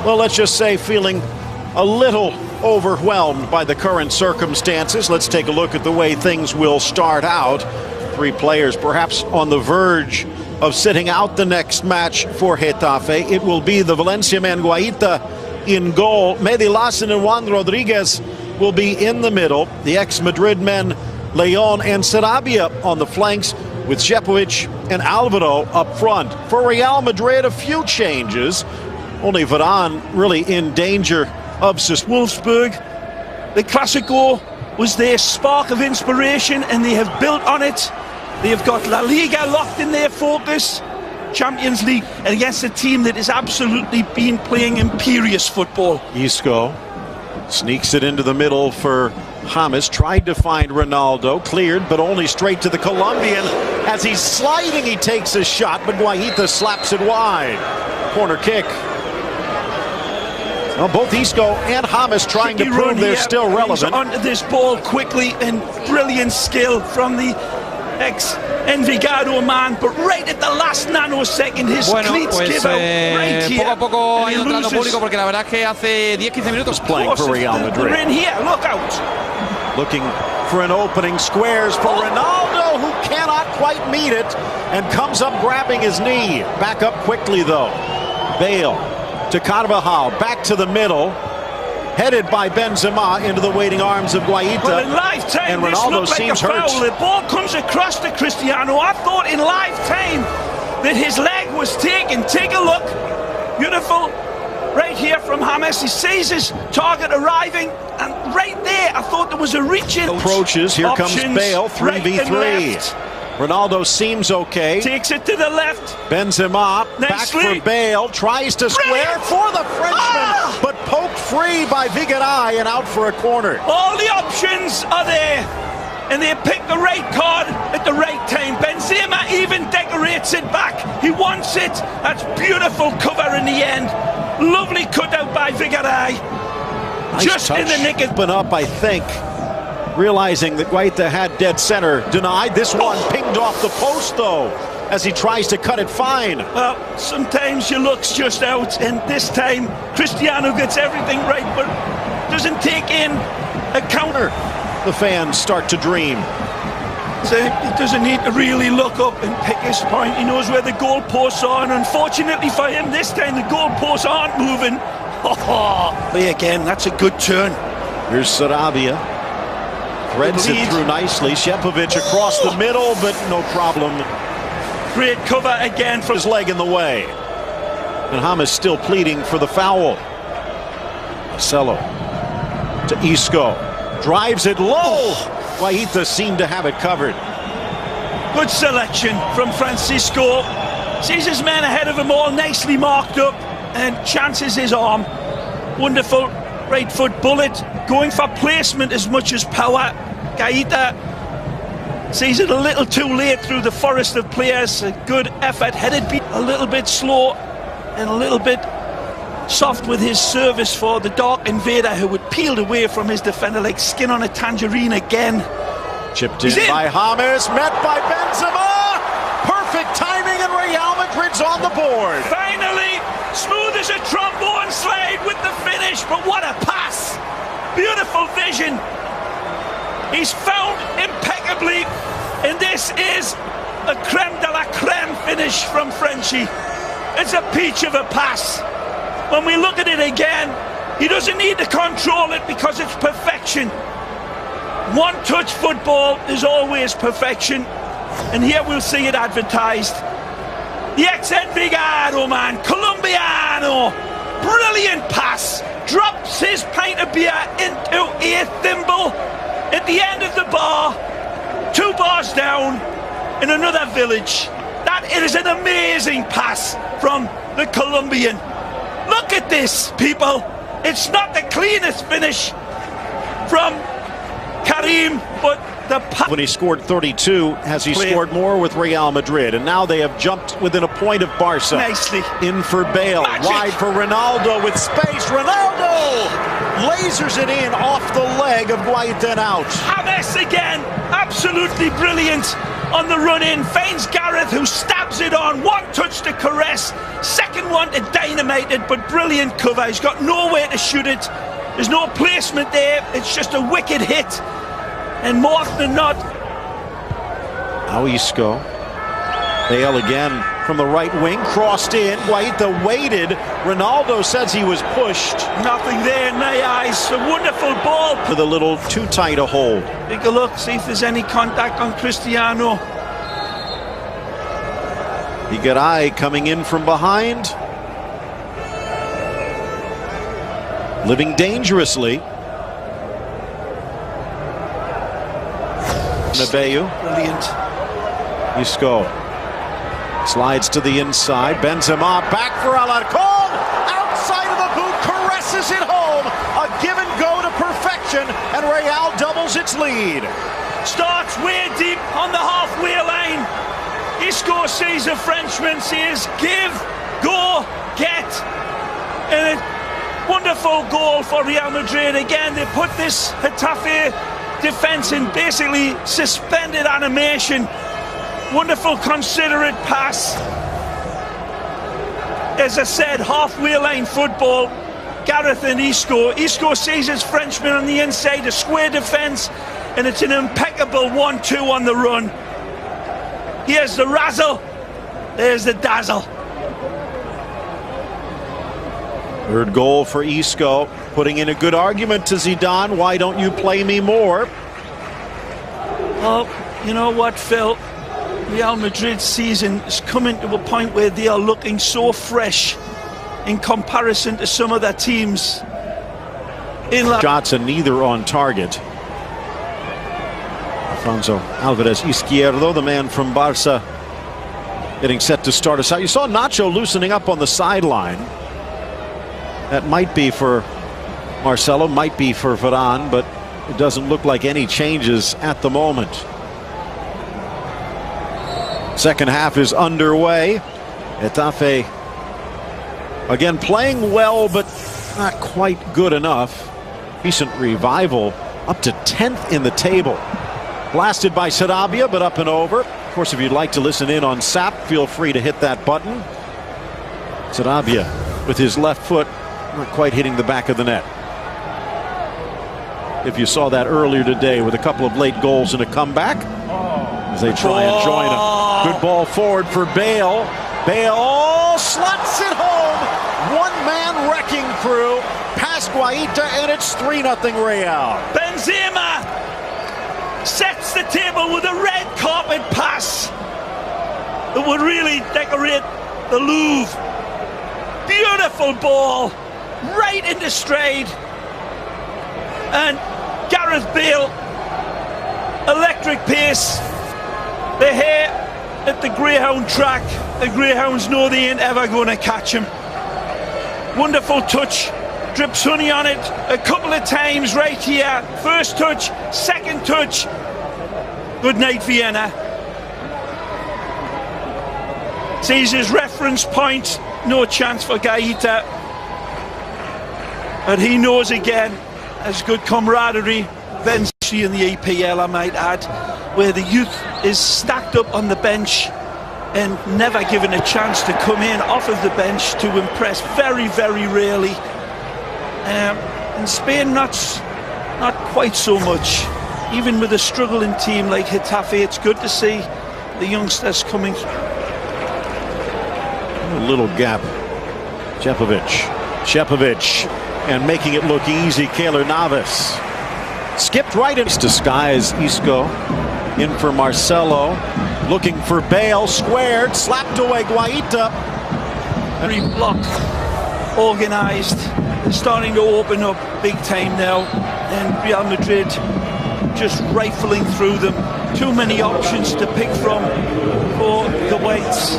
well, let's just say feeling a little overwhelmed by the current circumstances. Let's take a look at the way things will start out. 3 players perhaps on the verge of sitting out the next match for Getafe. It will be the Valencia man Guaita in goal. Mehdi Lassen and Juan Rodriguez will be in the middle. The ex-Madrid men Leon and Sarabia on the flanks, with Šepović and Alvaro up front. For Real Madrid, a few changes. Only Varane really in danger of Wolfsburg. The Clásico was their spark of inspiration, and they have built on it. They have got La Liga locked in their focus, Champions League, and against a team that has absolutely been playing imperious football. Isco sneaks it into the middle for James, tried to find Ronaldo, cleared, but only straight to the Colombian. As he's sliding, he takes a shot, but Guaita slaps it wide. Corner kick. Well, both Isco and James trying to prove they're still relevant. Onto this ball quickly, and brilliant skill from the ex-Envigado man, but right at the last nanosecond his cleats give out right here. Poco a poco ha ido entrando público, porque la verdad es que hace 10-15 minutos playing for Real Madrid. They're in here, look out. Looking for an opening, squares for Ronaldo, who cannot quite meet it, and comes up grabbing his knee. Back up quickly though. Bale to Carvajal, back to the middle, headed by Benzema into the waiting arms of Guaita. Well, in live time, and Ronaldo seems hurt. The ball comes across to Cristiano. I thought in live time that his leg was taken. Take a look. Beautiful. Right here from James. He sees his target arriving, and right there I thought there was a reach-in. Approaches. Here comes Bale, 3v3. Ronaldo seems okay. Takes it to the left. Benzema back for Bale. Tries to square for the Frenchman, but poked free by Vigaray and out for a corner. All the options are there, and they pick the right card at the right time. Benzema even decorates it back. He wants it. That's beautiful cover in the end. Lovely cutout by Vigaray. Nice just touch. In the nick of open up, I think. Realizing that Guaita had dead center, denied. This one pinged off the post though, as he tries to cut it fine. Well, sometimes your luck's just out, and this time Cristiano gets everything right, but doesn't take in a counter. The fans start to dream. So he doesn't need to really look up and pick his point. He knows where the goalposts are, and unfortunately for him, this time the goalposts aren't moving. Play again, that's a good turn. Here's Sarabia. Threads it through nicely. Šepović across the middle, but no problem. Great cover again from his leg in the way. And James still pleading for the foul. Marcelo to Isco. Drives it low. Guaita seemed to have it covered. Good selection from Francisco. Sees his man ahead of him, all nicely marked up, and chances his arm. Wonderful right foot bullet, going for placement as much as power. Guaita sees it a little too late through the forest of players. A good effort, headed a little bit slow and a little bit soft with his service for the Dark Invader, who had peeled away from his defender like skin on a tangerine again. Chipped in by James, met by Benzema. Perfect timing, and Real Madrid's on the board. Finally, smooth as a trombone slide with the finish, but what a pass! Beautiful vision. He's found impeccably, and this is a creme de la creme finish from Frenchie. It's a peach of a pass. When we look at it again, he doesn't need to control it because it's perfection. One-touch football is always perfection, and here we'll see it advertised. The ex-Envigado man, Colombiano, brilliant pass, drops his pint of beer into a thimble at the end of the bar, 2 bars down in another village. That is an amazing pass from the Colombian. Look at this, people. It's not the cleanest finish from Karim, but the pass. When he scored 32, has he scored more with Real Madrid? And now they have jumped within a point of Barca. Nicely. In for Bale, wide for Ronaldo with space. Ronaldo lasers it in off the leg of Guaita and out. James again, absolutely brilliant. on the run in, finds Gareth, who stabs it on. One touch to caress, second one to dynamite it, but brilliant cover. He's got nowhere to shoot it. There's no placement there. It's just a wicked hit. And more often than not, now Isco. Bale again from the right wing, crossed in. Guaita waited. Ronaldo says he was pushed. nothing there in my eyes. A wonderful ball. With a little too tight a hold. Take a look, see if there's any contact on Cristiano. Getafe coming in from behind. Living dangerously. Nabeyu. Brilliant. Isco slides to the inside. Benzema back for Alarcon. Outside of the boot, caresses it home. A give and go to perfection, and Real doubles its lead. Starts way deep on the halfway line. Isco sees the Frenchman, says give, go, get. And a wonderful goal for Real Madrid. Again, they put this Getafe defence in basically suspended animation. Wonderful considerate pass. As I said, halfway line football. Gareth and Isco. Isco sees his Frenchman on the inside, a square defence, and it's an impeccable 1-2 on the run. Here's the razzle, there's the dazzle. Third goal for Isco, putting in a good argument to Zidane. Why don't you play me more? Well, you know what, Phil? Real Madrid's season is coming to a point where they are looking so fresh in comparison to some of their teams. Shots and neither on target. Alfonso Alvarez Izquierdo, the man from Barca, getting set to start us out. You saw Nacho loosening up on the sideline. That might be for Marcelo, might be for Varane, but it doesn't look like any changes at the moment. Second half is underway. Getafe again playing well, but not quite good enough. Decent revival, up to 10th in the table. Blasted by Sarabia, but up and over. Of course, if you'd like to listen in on SAP, feel free to hit that button. Sarabia with his left foot, not quite hitting the back of the net. If you saw that earlier today with a couple of late goals and a comeback, as they try and join him. Good ball forward for Bale. Bale slots it home. One-man wrecking crew past Guaita, and it's 3-0 Real. Benzema sets the table with a red carpet pass that would really decorate the Louvre. Beautiful ball, right into stride. And Gareth Bale, electric pace. The hair at the Greyhound track. The Greyhounds know they ain't ever going to catch him. Wonderful touch. Drips honey on it a couple of times right here. First touch, second touch. Good night, Vienna. Sees his reference point. No chance for Guaita. But he knows again, as good camaraderie. Eventually in the EPL, I might add, where the youth is stacked up on the bench and never given a chance to come in off of the bench to impress. Very, very rarely. In Spain, not quite so much. Even with a struggling team like Getafe, it's good to see the youngsters coming. A little gap. Shepovic, and making it look easy. Keylor Navas skipped right in to skies. Isco in for Marcelo, looking for Bale, squared, slapped away Guaita. Very blocked, organised, starting to open up big time now, and Real Madrid just rifling through them. Too many options to pick from for the Whites.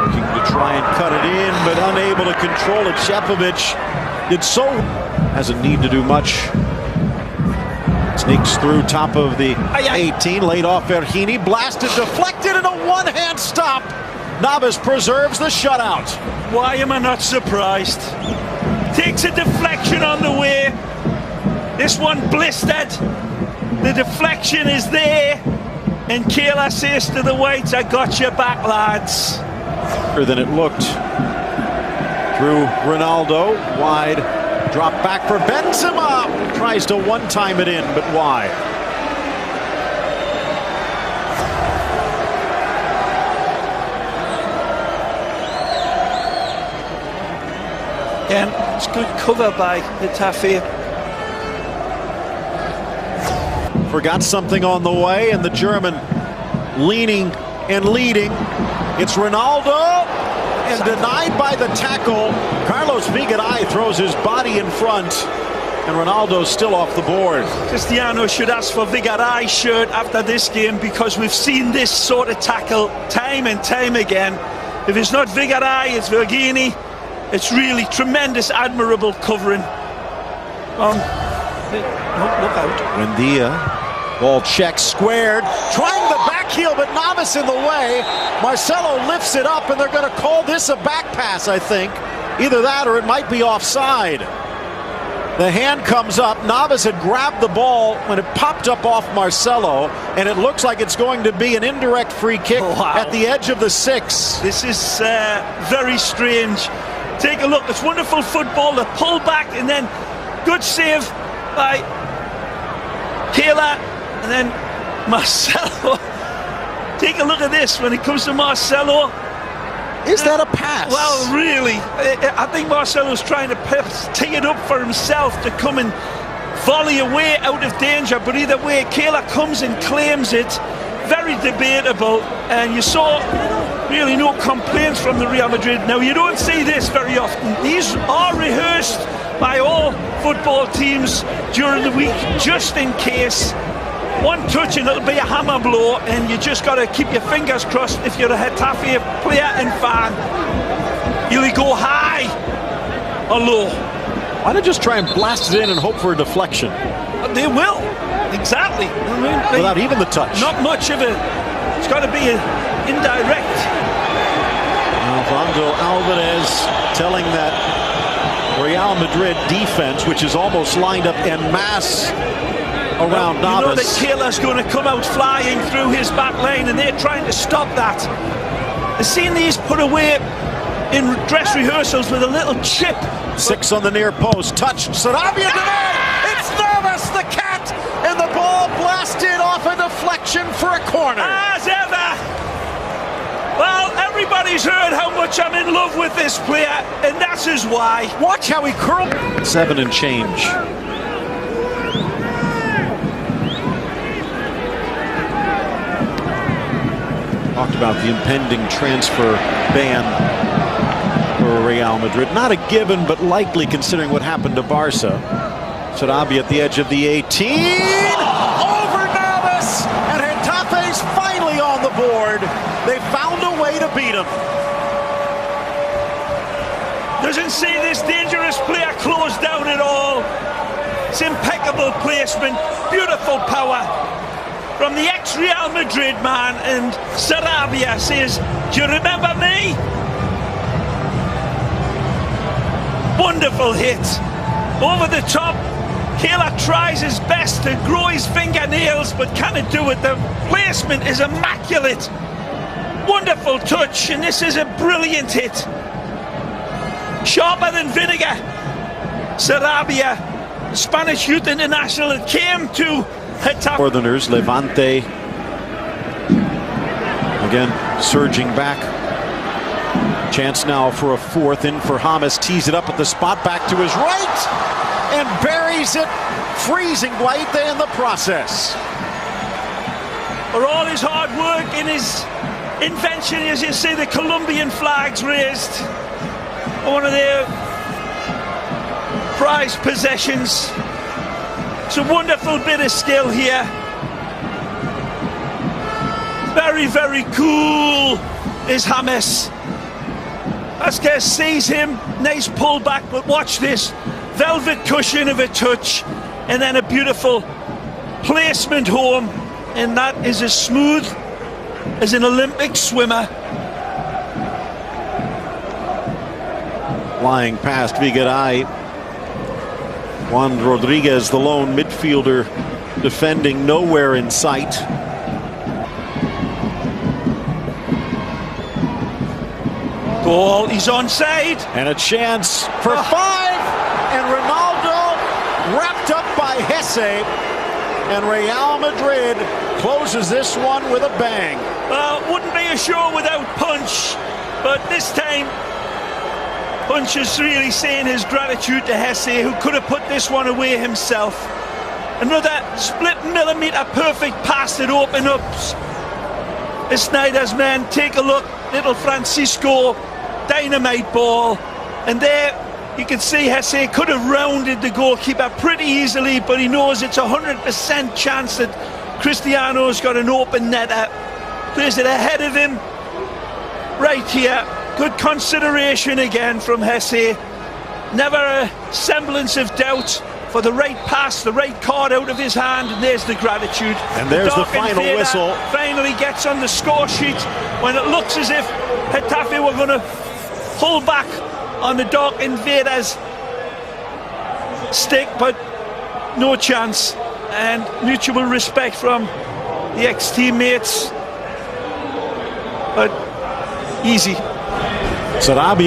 Looking to try and cut it in, but unable to control it. Shepovic did so. Hasn't need to do much. Sneaks through top of the 18, laid off Vergini, blasted, deflected, and a one-hand stop. Navas preserves the shutout. Why am I not surprised? Takes a deflection on the way. This one blistered. The deflection is there. And Kayla says to the weights, I got your back, lads. Than it looked. Through Ronaldo, wide, drop back for Benzema. Tries to one-time it in, but wide. Again, it's good cover by Getafe. Forgot something on the way, and the German leaning and leading. It's Ronaldo, and denied by the tackle. Carlos Vigaray throws his body in front, and Ronaldo's still off the board. Cristiano should ask for Vigaray's shirt after this game, because we've seen this sort of tackle time and time again. If it's not Vigaray, it's Vergini. It's really tremendous, admirable covering. Look out. Wendia, ball check, squared, trying the back heel, but Navas in the way. Marcelo lifts it up, and they're going to call this a back pass, I think. Either that or it might be offside. The hand comes up. Navas had grabbed the ball when it popped up off Marcelo, and it looks like it's going to be an indirect free kick at the edge of the 6. This is very strange. Take a look. It's wonderful football. The pull back, and then good save by Kayla, and then Marcelo. Take a look at this when it comes to Marcelo. Is that a pass? Well, really, I think Marcelo's trying to tee it up for himself to come and volley away out of danger, but either way, Kayla comes and claims it. Very debatable, and you saw really no complaints from the Real Madrid. Now, you don't see this very often. These are rehearsed by all football teams during the week, just in case. One touch and it'll be a hammer blow, and you just got to keep your fingers crossed if you're a Getafe player and fan. You'll go high or low. Why not just try and blast it in and hope for a deflection? They will. Exactly. I mean, without even the touch. Not much of it. It's got to be an indirect. Alfonso Alvarez telling that Real Madrid defense, which is almost lined up en masse around Navas. You know that Kayla's going to come out flying through his back lane, and they're trying to stop that. I've seen these put away in dress rehearsals with a little chip. 6 on the near post. Touched. Sarabia denied. It's Navas, the cat, and the ball blasted off a deflection for a corner. As ever. Well, everybody's heard how much I'm in love with this player, and that's his why. Watch how he curled. 7 and change. Talked about the impending transfer ban for Real Madrid. Not a given, but likely considering what happened to Barca. Sarabia at the edge of the 18. Over Navas! And Getafe's finally on the board. They found a way to beat him. Doesn't see this dangerous player close down at all. It's impeccable placement, beautiful power from the ex-Real Madrid man, and Sarabia says, do you remember me? Wonderful hit. Over the top. Kayla tries his best to grow his fingernails, but cannot do it. The placement is immaculate. Wonderful touch, and this is a brilliant hit. Sharper than vinegar. Sarabia, Spanish youth international, that came to Getafe. Northerners, Levante again surging back. Chance now for a 4th. In for James, tees it up at the spot, back to his right, and buries it, freezing white there in the process. For all his hard work and his invention, as you see the Colombian flags raised, one of their prized possessions. It's a wonderful bit of skill here. Very, very cool is James. Vasquez sees him, nice pullback, but watch this. Velvet cushion of a touch, and then a beautiful placement home, and that is as smooth as an Olympic swimmer. Flying past Vigaray. Juan Rodriguez, the lone midfielder, defending, nowhere in sight. Ball, he's onside. And a chance for 5. And Ronaldo wrapped up by Hesse. And Real Madrid closes this one with a bang. Well, wouldn't be a show without Punch. But this time, Punch is really saying his gratitude to Hesse, who could have put this one away himself. Another split millimetre perfect pass that opened up Sneijder's men. Take a look, little Francisco, dynamite ball. And there you can see Hesse could have rounded the goalkeeper pretty easily, but he knows it's 100% chance that Cristiano's got an open netter. Plays it ahead of him, right here. Good consideration again from Hesse. Never a semblance of doubt for the right pass, the right card out of his hand, and there's the gratitude. And there's the final whistle. Finally gets on the score sheet when it looks as if Getafe were going to pull back on the Dark Invaders' stick, but no chance. And mutual respect from the ex-teammates, but easy. Sarabia